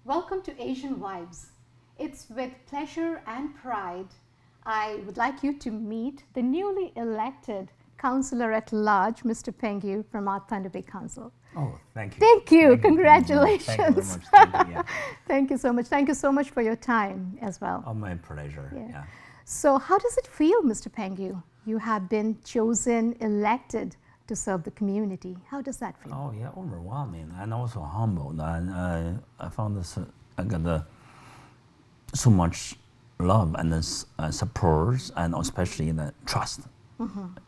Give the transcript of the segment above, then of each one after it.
Welcome to Asian Vibes. It's with pleasure and pride I would like you to meet the newly elected Councillor at Large, Mr. Peng from our Thunder Bay Council. Oh, thank you. Thank you. Thank Congratulations. Thank you very much. Thank you, yeah. Thank you so much. Thank you so much for your time as well. Oh, my pleasure. Yeah. So how does it feel, Mr. Peng? You have been chosen, elected to serve the community. How does that feel? Oh, yeah, overwhelming and also humbled. And I found this, I got so much love and support, and especially the trust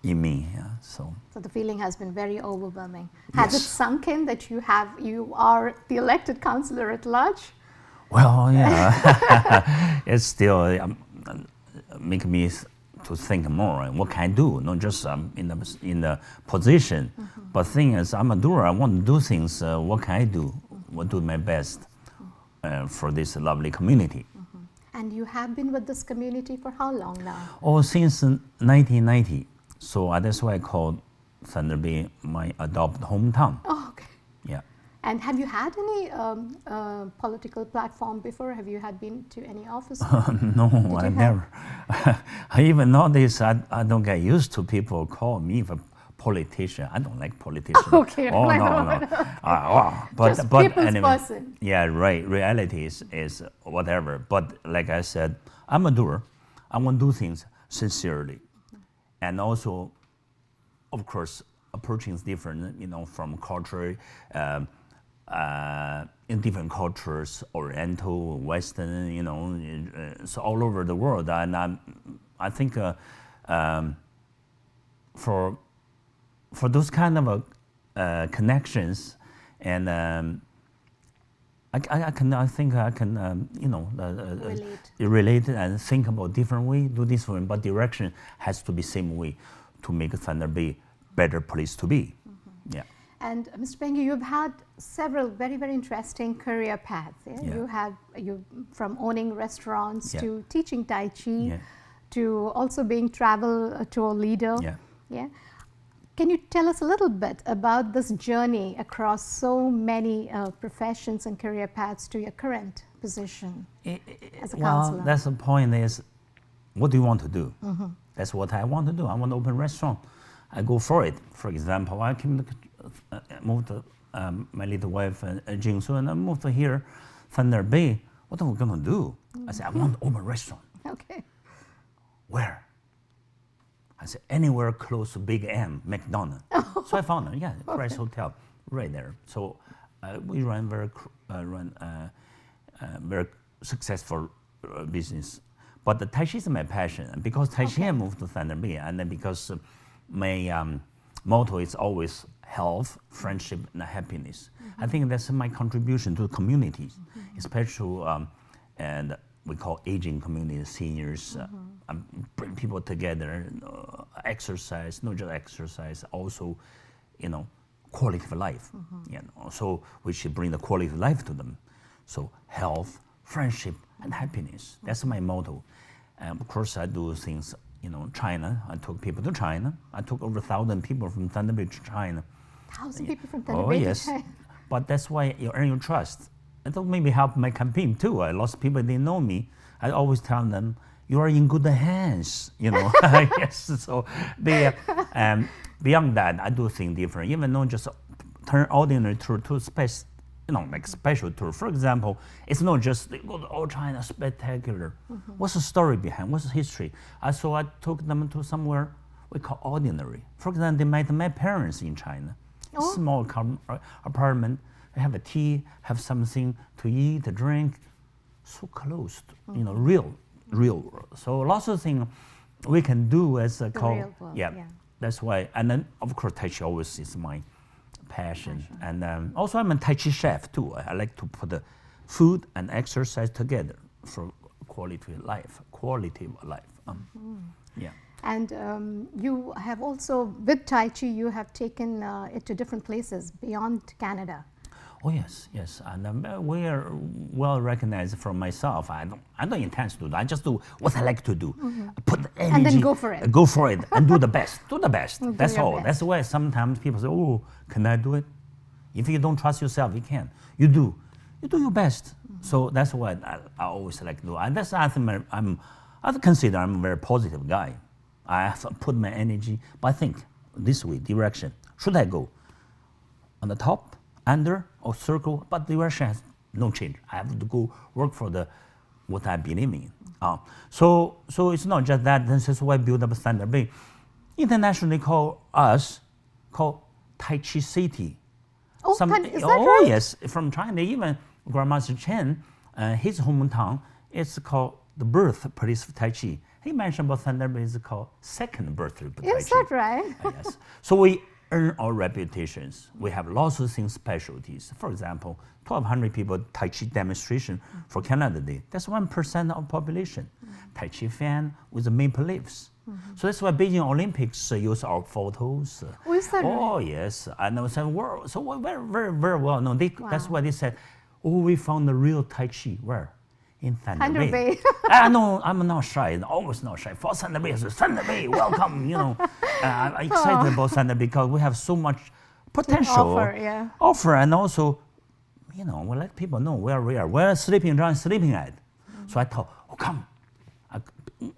in me. Yeah. So the feeling has been very overwhelming. Has it sunk in that you are the elected councillor at large? Well, yeah, it's still make me to think more. What can I do? Not just in the position, but thing is, I'm a doer. I want to do things. What can I do? What do my best for this lovely community? And you have been with this community for how long now? Oh, since 1990. So that's why I call Thunder Bay my adopted hometown. Oh, okay. Yeah. And have you had any political platform before? Have you been to any office? No, I never. Even nowadays, I don't get used to people call me a politician. I don't like politicians. Okay. Oh, no. Just but people's anyway, person. yeah, right. Reality is whatever. But like I said, I'm a doer. I want to do things sincerely. And also, of course, approaching is different, from culture, in different cultures, Oriental, Western, so all over the world. And I think for those kind of connections, and I think I can relate and think about different way, do this one, but direction has to be same way to make Thunder Bay better place to be. Yeah. And Mr. Peng, you've had several very, very interesting career paths. Yeah? You from owning restaurants to teaching Tai Chi, to also being travel tour leader. Yeah. Can you tell us a little bit about this journey across so many professions and career paths to your current position as a councillor? Well, that's the point is, what do you want to do? That's what I want to do. I want to open a restaurant. I go for it. For example, I moved to my little wife, Jingsu, and I moved to here, Thunder Bay. What am I going to do? I said, I want to open a restaurant. Okay. Where? I said, anywhere close to Big M, McDonald's. So I found it, Price Hotel, right there. So we run very successful business. But the Tai Chi is my passion. And because Tai Chi I moved to Thunder Bay, and then because my motto is always health, friendship, and happiness. I think that's my contribution to the community, especially and we call aging community, seniors, bring people together, exercise, not just exercise, also, quality of life. So we should bring the quality of life to them. So health, friendship, and happiness. That's my motto. And of course, I do things. China. I took people to China. I took over 1,000 people from Thunder Bay to China. 1,000 people from Thunder Bay to China. But that's why you earn your trust. I thought maybe help my campaign too. I lost people, they know me. I always tell them, you are in good hands, Yes, so beyond that, I do things different. Even though just turn ordinary tour to space, like special tour. For example, it's not just they go to all China spectacular. What's the story behind? What's the history? So I took them to somewhere we call ordinary. For example, they met my parents in China. Small apartment. They have a tea, have something to eat, to drink. So close, real world. So lots of things we can do as a real world, that's why. And then of course, Tai Chi always is my passion. And also I'm a Tai Chi chef too. I like to put the food and exercise together for quality of life. Yeah. And you have also, with Tai Chi, you have taken it to different places beyond Canada. Oh yes, and we are well recognized from myself. I don't intend to do that. I just do what I like to do. Put the energy, and then go for it. Go for it, and do the best. Do the best. That's all. Best. That's why sometimes people say, "Oh, can I do it?" If you don't trust yourself, you can't. You do your best. So that's what I always like to do. And that's, I think I consider I'm a very positive guy. I have put my energy, but I think this way, direction. Should I go on the top, under, or circle? But direction has no change. I have to go work for what I believe in. So it's not just that. This is why I build up Thunder Bay. Internationally call Tai Chi City. Oh, is that right? Yes, from China. Even Grandmaster Chen, his hometown, it's called the birthplace of Tai Chi. He mentioned about Thunder Bay is called second birthplace of Tai Chi. Is that right? Yes. So we earn our reputations. We have lots of things, specialties. For example, 1,200 people Tai Chi demonstration for Canada Day. That's 1% of population. Tai Chi fan with the maple leaves. So that's why Beijing Olympics use our photos. Oh, is that right? Yes. And so we're very, very, very well known. That's why they said, we found the real Tai Chi. Where? In Thunder Bay. I'm not shy. Always not shy. For Thunder Bay, Thunder Bay, welcome. I'm excited about Thunder Bay because we have so much potential offer, and also, we let people know where we are. Where sleeping John sleeping at. So I thought, come.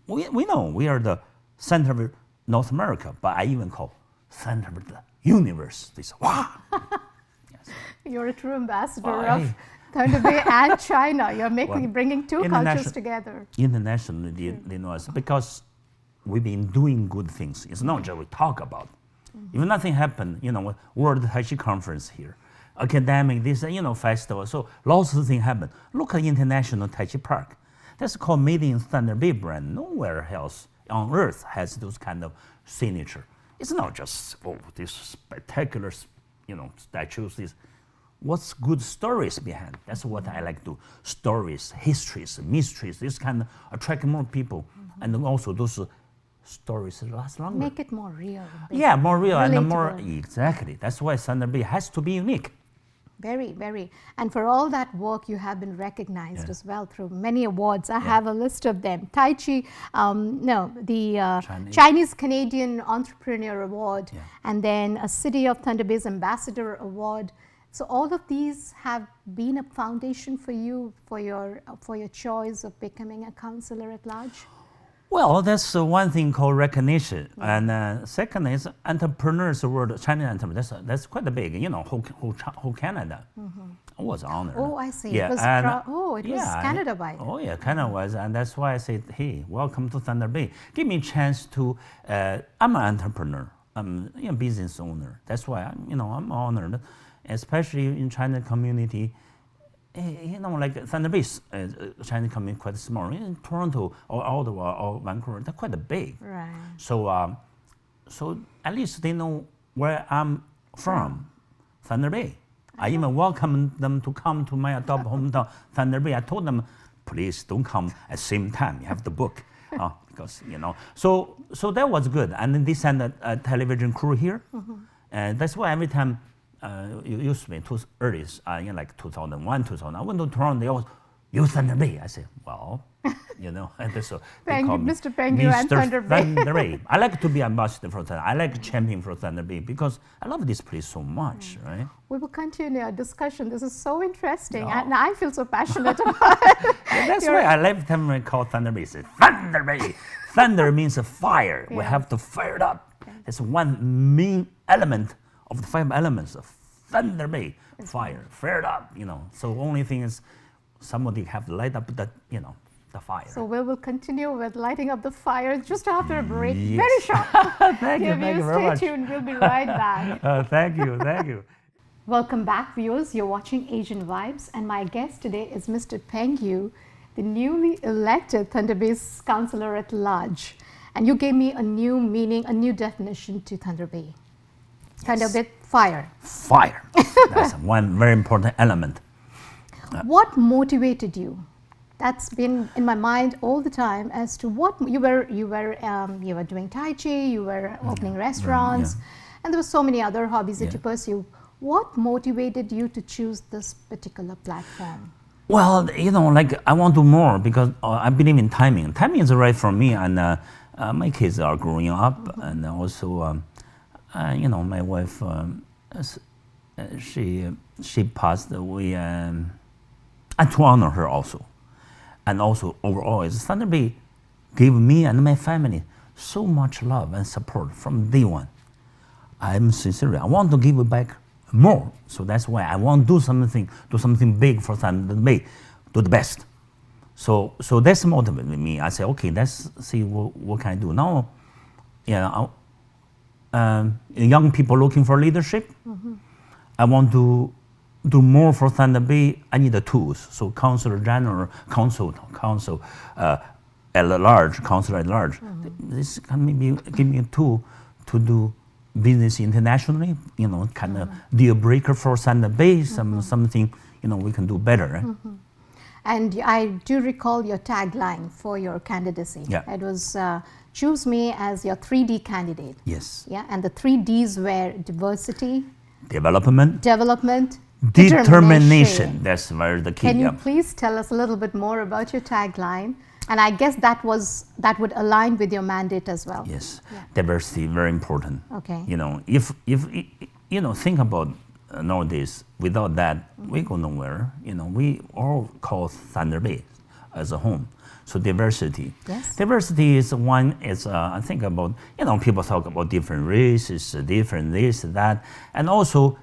We know we are the center of North America, but I even call center of the universe. They say, wow. Yes. You're a true ambassador of Thunder Bay and China. You're bringing two cultures together. Internationally, they know us because we've been doing good things. It's not just we talk about. If nothing happened, World Tai Chi Conference here, academic, this, festival. So lots of things happen. Look at International Tai Chi Park. That's called Made in Thunder Bay brand. Nowhere else on earth has those kind of signature. It's not just, these spectacular, statues. What's good stories behind? That's what I like to do. Stories, histories, mysteries. This kind of attract more people, and also those stories last longer. Make it more real. Yeah, more real relatable. And more exactly. That's why Thunder Bay has to be unique. Very, very. And for all that work, you have been recognized as well through many awards. I have a list of them. Tai Chi, the Chinese Canadian Entrepreneur Award, and then a City of Thunder Bay's Ambassador Award. So all of these have been a foundation for you for your choice of becoming a councillor at large. Well, that's one thing called recognition, and second is entrepreneurs award. Chinese entrepreneurs. That's quite big. Whole Canada was honored. Oh, I see. Yeah, it was Canada-wide. Oh yeah, Canada was, and that's why I said, hey, welcome to Thunder Bay. Give me a chance to. I'm an entrepreneur. I'm a business owner. That's why I'm honored, especially in China community. Like Thunder Bay, Chinese community quite small. In Toronto or Ottawa or Vancouver, they're quite big. Right. So, so at least they know where I'm from, Thunder Bay. I even welcome them to come to my adopted hometown, Thunder Bay. I told them, please don't come at the same time. You have to book, because So that was good. And then they sent a television crew here, and that's why every time. You used to be too early, in like 2001, 2000. I went to Toronto, they always, you Thunder Bay. I said, well, and so they call me Mr. Peng, and Thunder Bay. Thunder Bay. I like to be ambassador for Thunder. I like champion for Thunder Bay because I love this place so much, right? We will continue our discussion. This is so interesting, and I feel so passionate about it. That's why I love time called Thunder Bay. Say Thunder Bay. Thunder means a fire. We have to fire it up. That's one main element of the 5 elements of Thunder Bay, fire it up, So only thing is somebody have to light up the fire. So we will continue with lighting up the fire just after a break. Yes. Very short. Thank you very much. Stay tuned. We'll be right back. Thank you. Welcome back, viewers. You're watching Asian Vibes, and my guest today is Mr. Peng Yu, the newly elected Thunder Bay's councillor at large. And you gave me a new meaning, a new definition to Thunder Bay. Thunder Bay, fire. Fire. That's one very important element. What motivated you? That's been in my mind all the time as to what you were doing Tai Chi, you were opening restaurants, and there were so many other hobbies that you pursue. What motivated you to choose this particular platform? Well, I want to do more because I believe in timing. Timing is right for me, and my kids are growing up, and also. My wife, she passed away and to honor her also. And also overall, is Thunder Bay gave me and my family so much love and support from day one. I'm sincere. I want to give it back more. So that's why I want to do something big for Thunder Bay, do the best. So that's motivated me. I say, okay, let's see what can I do now. Young people looking for leadership. I want to do more for Thunder Bay. I need the tools. So Councillor General, Council at large, Councillor at large. This can maybe give me a tool to do business internationally. Kind of deal breaker for Thunder Bay. Something we can do better. And I do recall your tagline for your candidacy. Yeah. It was choose me as your 3D candidate. Yes. Yeah, and the 3 Ds were diversity, Development, determination. That's where the key. Can you please tell us a little bit more about your tagline? And I guess that would align with your mandate as well. Yes, yeah. Diversity, very important. Okay. If think about nowadays, without that, we go nowhere. We all call Thunder Bay as a home. So diversity. Yes. Diversity is one. Is I think about people talk about different races, different this, that, and also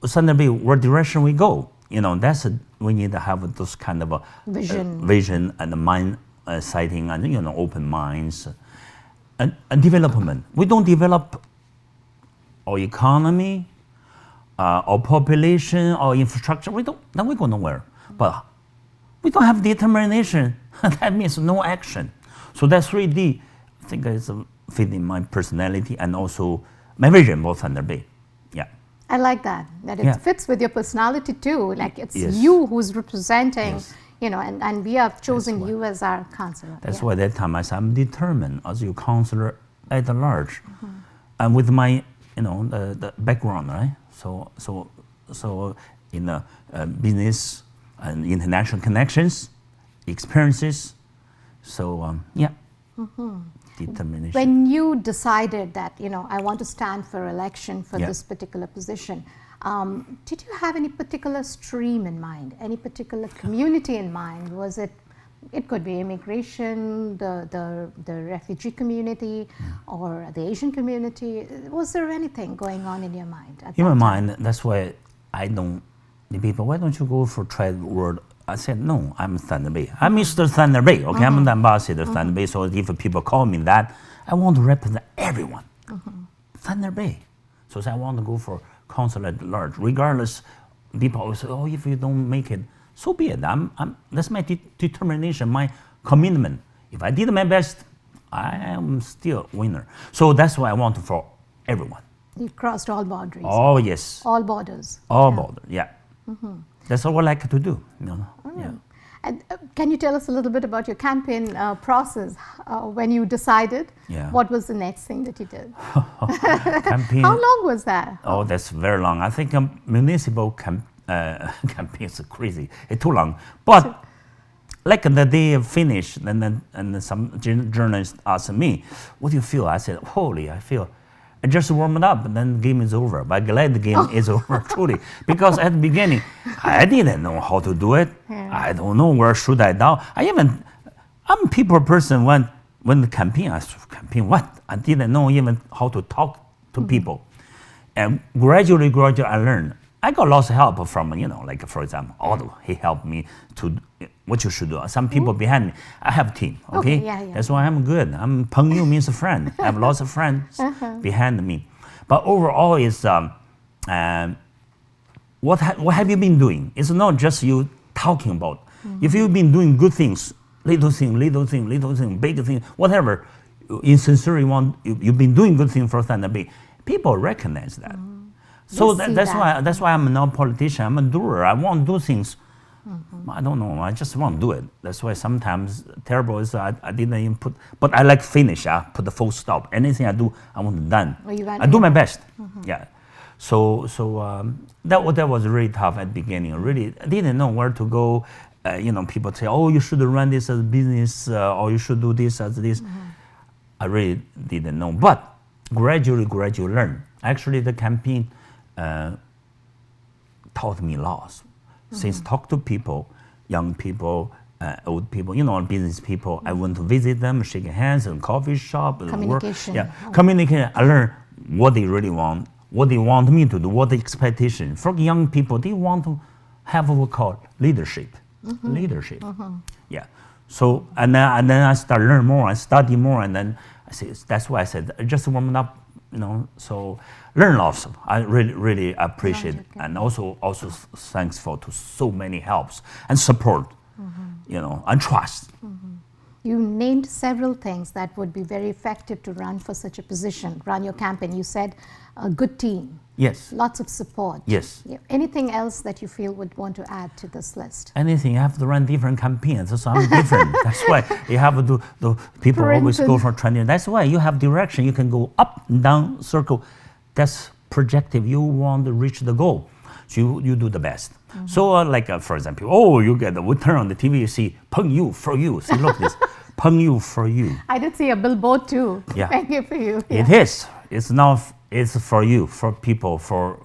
Thunder Bay, what direction we go. We need to have those kind of a vision and mind sighting and open minds and development. We don't develop our economy, our population, our infrastructure. Then we go nowhere. But we don't have determination. That means no action. So that 3D, I think, is fitting my personality and also my vision for Thunder Bay. Yeah. I like that it fits with your personality too. Like it's you who's representing, and we have chosen you as our councillor. That's why that time I said I'm determined as your councillor at large, and with my the background, right? So in the business and international connections, experiences. So determination. When you decided that I want to stand for election for this particular position, did you have any particular stream in mind, any particular community in mind? Was it could be immigration, the refugee community, or the Asian community? Was there anything going on in your mind? In my mind, that's why the people, why don't you go for trade word? I said, no, I'm Thunder Bay. I'm Mr. Thunder Bay, okay? I'm the ambassador of Thunder Bay, so if people call me that, I want to represent everyone. Thunder Bay. So I want to go for councillor at large. Regardless, people always say, if you don't make it, so be it. That's my determination, my commitment. If I did my best, I am still winner. So that's why I want to for everyone. You crossed all boundaries. Oh, yes. All borders. All borders, yeah. That's all I like to do. Yeah. And can you tell us a little bit about your campaign process? When you decided, what was the next thing that you did? Campaign. How long was that? Oh, that's very long. I think municipal campaign is crazy. It's too long. But like the day finished, and some journalists asked me, "What do you feel?" I said, I feel. I just warmed up, and then the game is over. But glad the game is over, truly. Because at the beginning, I didn't know how to do it. I don't know where should I down. I'm a people person when the campaign, I said, campaign what? I didn't know even how to talk to people. And gradually I learned. I got lots of help from, like for example, Otto. He helped me to what you should do. Some people behind me. I have a team, okay? That's why I'm good. Peng means a friend. I have lots of friends behind me. But overall, is what have you been doing? It's not just you talking about. If you've been doing good things, little thing, big thing, whatever, in sincerity, you've been doing good things for Thunder Bay. People recognize that. So that's why I'm not a politician. I'm a doer. I want to do things. I don't know. I just want to do it. That's why sometimes terrible is I didn't even put. But I like finish. I put the full stop. Anything I do, I want it done. I do my best. Yeah. So that was really tough at the beginning. Really, I didn't know where to go. People say, "Oh, you should run this as a business, or you should do this as this." I really didn't know. But gradually learn. Actually, the campaign taught me lots. Since talk to people, young people, old people, business people. I went to visit them, shake hands in coffee shop. Communication. Communication. I learn what they really want, what they want me to do, what the expectation. For young people, they want to have what we call leadership. Leadership. Yeah. So, and then I start learn more, I study more, and then I say, that's why I said, I just warming up, so learn lots. I really appreciate it. And also thankful to so many helps and support, and trust. You named several things that would be very effective to run for such a position, run your campaign. You said a good team. Yes. Lots of support. Yes. Anything else that you feel would want to add to this list? Anything. You have to run different campaigns. So I'm different. That's why you have to do, the people always go for trending. That's why you have direction. You can go up and down circle. That's projective. You want to reach the goal. So you do the best. So for example, we turn on the TV, you see, Peng you, for you. See, look this, Peng you, for you. I did see a billboard too. Yeah. Thank you for you. Yeah. It is. It's now, it's for you, for people, for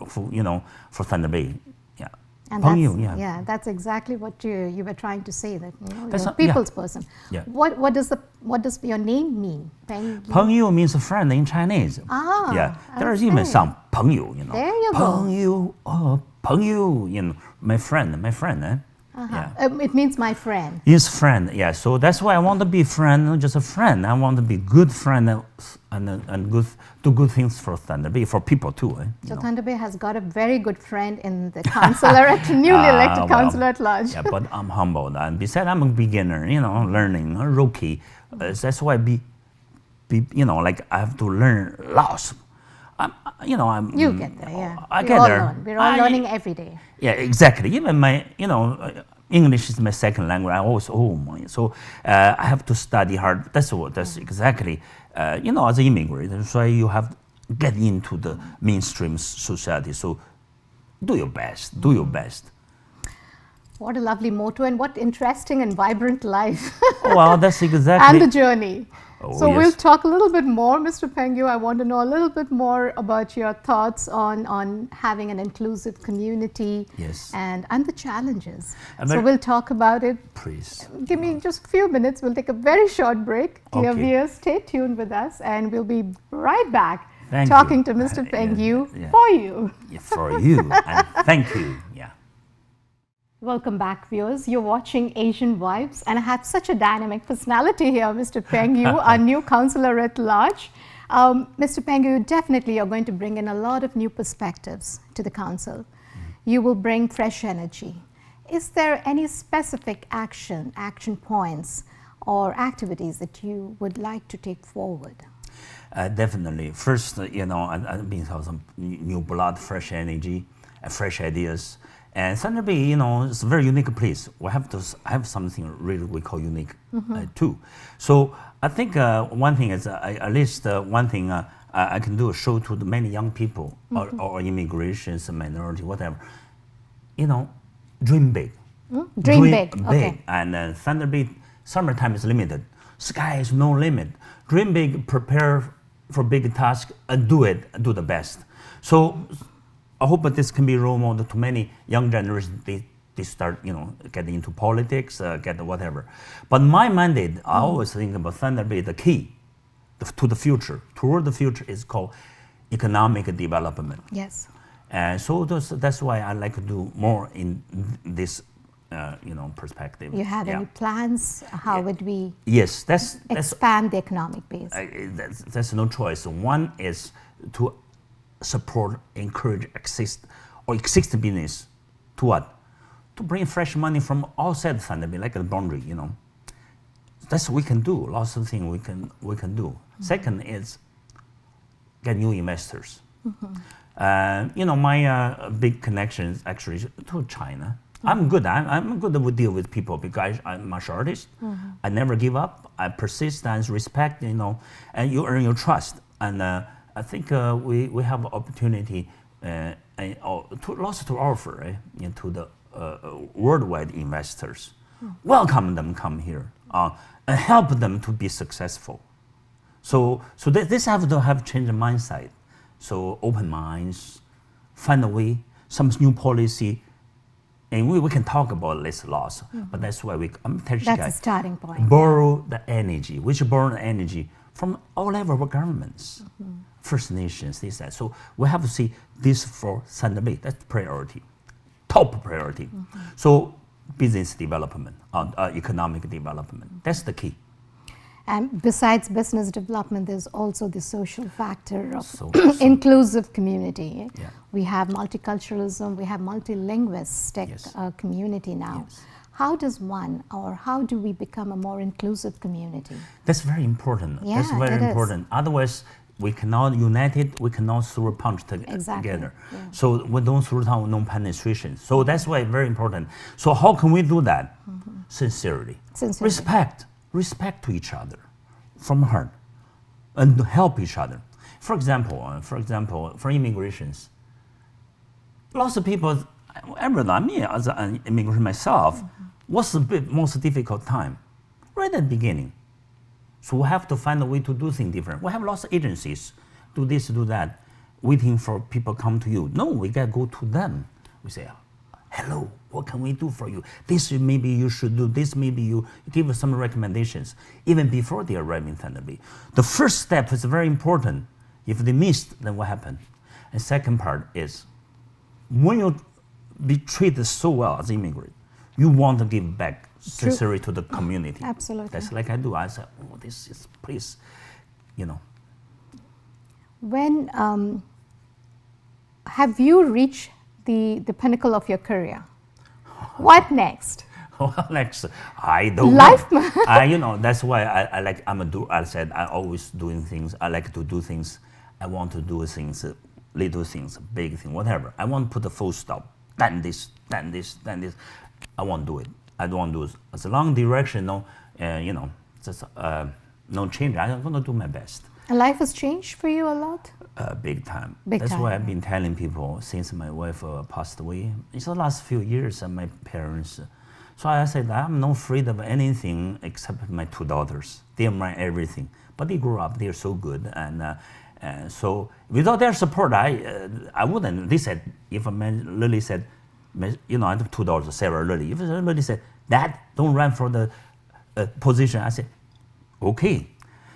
for Thunder Bay. Yeah. And Peng you, yeah. Yeah, that's exactly what you were trying to say, that That's you're a a- yeah. people's person. Yeah. What does your name mean? Peng you? Peng you means a friend in Chinese. Ah, There's even okay. some Peng you, There you go. Peng you, Peng you, my friend, eh? Yeah. It means my friend. Is friend, yeah. So that's why I want to be friend, not just a friend. I want to be good friend and do good things for Thunder Bay, for people too. So Thunder Bay has got a very good friend in the councillor, newly elected councillor at large. Yeah, but I'm humbled, and besides I'm a beginner, learning, a rookie. That's why I have to learn lots. You get there, yeah. I We get all there. learn. We're all learning every day. Yeah, exactly. Even my, English is my second language. I always, so I have to study hard. That's exactly, as an immigrant. That's why you have to get into the mainstream society. So do your best. Do your best. What a lovely motto, and what interesting and vibrant life. Well, that's exactly. And the journey. So yes. we'll talk a little bit more, Mr. Peng you. I want to know a little bit more about your thoughts on having an inclusive community. Yes. And the challenges. And So we'll talk about it. Please. Give me just a few minutes. We'll take a very short break. Dear Okay. viewers, stay tuned with us, and we'll be right back Thank talking you. to Mr. Peng you yeah. for you. Yeah, for you. And thank you. Yeah. Welcome back, viewers. You're watching Asian Vibes, and I have such a dynamic personality here, Mr. Peng you, our new councillor at large. Mr. Peng you, definitely you're going to bring in a lot of new perspectives to the council. You will bring fresh energy. Is there any specific action points or activities that you would like to take forward? Definitely. First, I mean, some new blood, fresh energy, fresh ideas. And Thunder Bay, it's a very unique place. We have to have something really we call unique too. So I think one thing is, at least one thing I can do is show to the many young people or immigrations, minority, whatever. Dream big. Dream big. Okay. And Thunder Bay, summertime is limited. Sky is no limit. Dream big, prepare for big task, and do the best. So I hope that this can be role model to many young generations. They start, getting into politics, get whatever. But my mandate, I always think about Thunder Bay, the key to the future, toward the future, is called economic development. Yes. And so that's why I like to do more in this, perspective. You have any plans? How would we Yes, that's expand the economic base? that's no choice. One is to support, encourage existing business to what? To bring fresh money from outside Thunder Bay, like a boundary, That's what we can do. Lots of things we can do. Second is get new investors. My big connection is actually to China. I'm good. I'm good to deal with people because I'm a martial artist. I never give up. I persist and respect, and you earn your trust. And I think we have opportunity lots to offer to the worldwide investors. Welcome them come here and help them to be successful. So this have to have changed mindset. So open minds, find a way, some new policy, And we can talk about this loss, but that's why I'm Taiji That's guy. a starting point. Borrow the energy, borrow the energy from all level of governments, First Nations, this, that. So we have to see this for Thunder Bay. That's priority, top priority. So business development, economic development, that's the key. And besides business development, there's also the social factor of So inclusive community. Yeah. We have multiculturalism, we have multilinguistic Yes. Community now. Yes. How does one, or how do we become a more inclusive community? That's very important. Yeah, That's very it is. important. Otherwise, we cannot united. We cannot throw a punch Exactly, together. yeah. So we don't throw down no penetration. So that's why very important. So how can we do that? Sincerity, Sincerity. respect to each other, from heart, and help each other. For example, for immigrations, lots of people. Everyone, me as an immigrant myself, what's the most difficult time? Right at the beginning. So we have to find a way to do things different. We have lots of agencies, do this, do that, waiting for people come to you. No, we gotta go to them. We say, hello, what can we do for you? This maybe you should do, this maybe you give us some recommendations, even before they arrive in Thunder Bay. The first step is very important. If they missed, then what happened? And second part is, when you be treated so well as an immigrant, you want to give back sincerely to the community. Absolutely. That's like I do. I say, oh, this is, please, When have you reached the pinnacle of your career? What next? Well, next, I don't Life. know. That's why I like, I said, I always doing things. I like to do things. I want to do things, little things, big things, whatever. I want to put a full stop. Then this. I won't do it. I don't want to do it. As long direction, no, just no change. I want to do my best. And life has changed for you a lot? Big time. Big That's time, why I've yeah. been telling people since my wife passed away. It's the last few years and my parents. So I said, I'm not afraid of anything except my two daughters. They are my everything. But they grew up, they're so good. And so without their support, I wouldn't. They said, if a man Lily said, I have two daughters, Sarah, Lily. If somebody said, Dad, don't run for the position, I said, okay.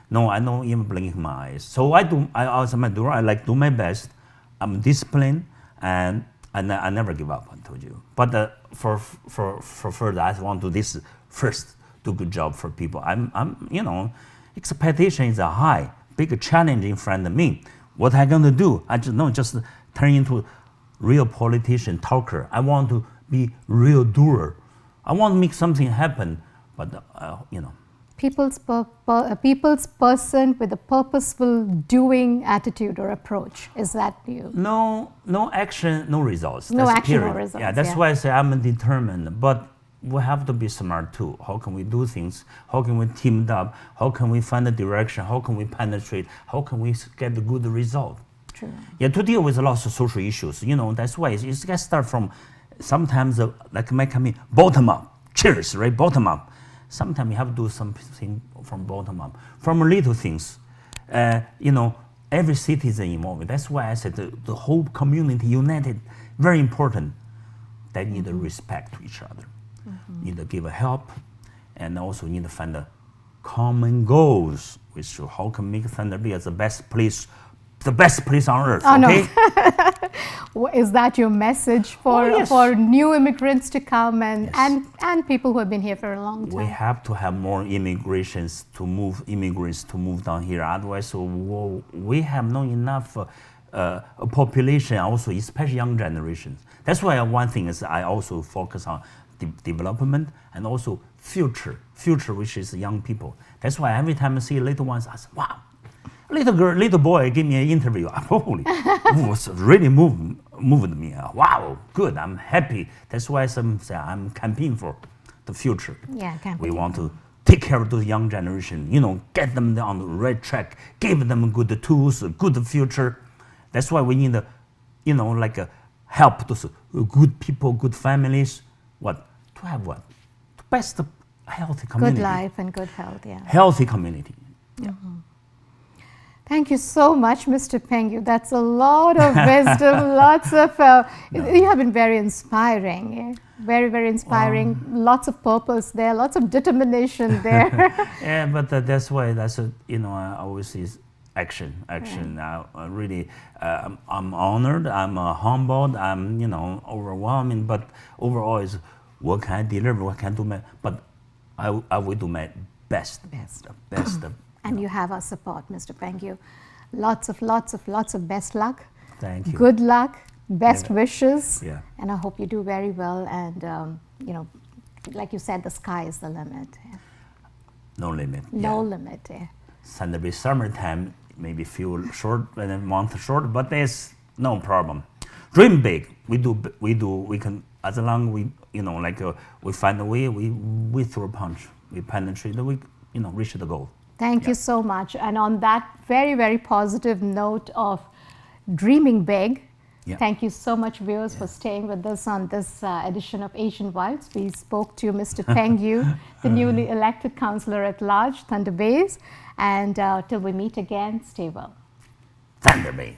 No, I don't even blink my eyes. So I also I like do my best. I'm disciplined and I never give up. I told you. But for further, I want to do this first. Do good job for people. Expectation is a high, big challenge in front of me. What I gonna do? I just turn into real politician talker. I want to be real doer. I want to make something happen. But People's person with a purposeful doing attitude or approach. Is that you? No action, no results. No That's action, period. no results, Yeah, that's yeah. why I say I'm determined. But we have to be smart too. How can we do things? How can we team up? How can we find a direction? How can we penetrate? How can we get a good result? True. Yeah, to deal with lots of social issues. That's why it's got to start from sometimes like my company, bottom up. Cheers, right? Bottom up. Sometimes you have to do something from bottom up, from little things. Every citizen involved. That's why I said the whole community united, very important. They need to respect to each other, need to give help, and also need to find the common goals. Which how can make Thunder Bay as the best place on earth? Oh, okay. Is that your message for yes. for new immigrants to come and Yes. and people who have been here for a long time? We have to have more immigrants to move down here. Otherwise, we have not enough a population. Also, especially young generations. That's why one thing is I also focus on development and also future, which is young people. That's why every time I see little ones, I say, wow. Little boy gave me an interview. Holy, it was really moved me. Wow, good. I'm happy. That's why some say I'm campaigning for the future. Yeah, We want to take care of those young generation. Get them on the right track. Give them good tools, a good future. That's why we need help those good people, good families. To have the best healthy community. Good life and good health. Yeah. Healthy community. Yeah. Thank you so much, Mr. Peng. That's a lot of wisdom, lots of, you have been very inspiring, very, very inspiring, lots of purpose there, lots of determination there. Yeah, but that's why, I always say action. Really, I'm honored, I'm humbled, I'm, overwhelming, but overall is what can I deliver, what can I do, but I will do my best. And you have our support, Mr. Peng. Lots of best luck. Thank you. Good luck, best wishes. Yeah. And I hope you do very well. And, like you said, the sky is the limit. No limit. No limit. Yeah. Suddenly summertime, maybe feel short, and a month short, but there's no problem. Dream big. We can, as long we, we find a way, we throw a punch, we penetrate, we, reach the goal. Thank you so much. And on that very, very positive note of dreaming big, thank you so much, viewers, for staying with us on this edition of Asian Vibes. We spoke to Mr. Peng Yu, the newly elected councillor at large, Thunder Bays. And till we meet again, stay well. Thunder Bay.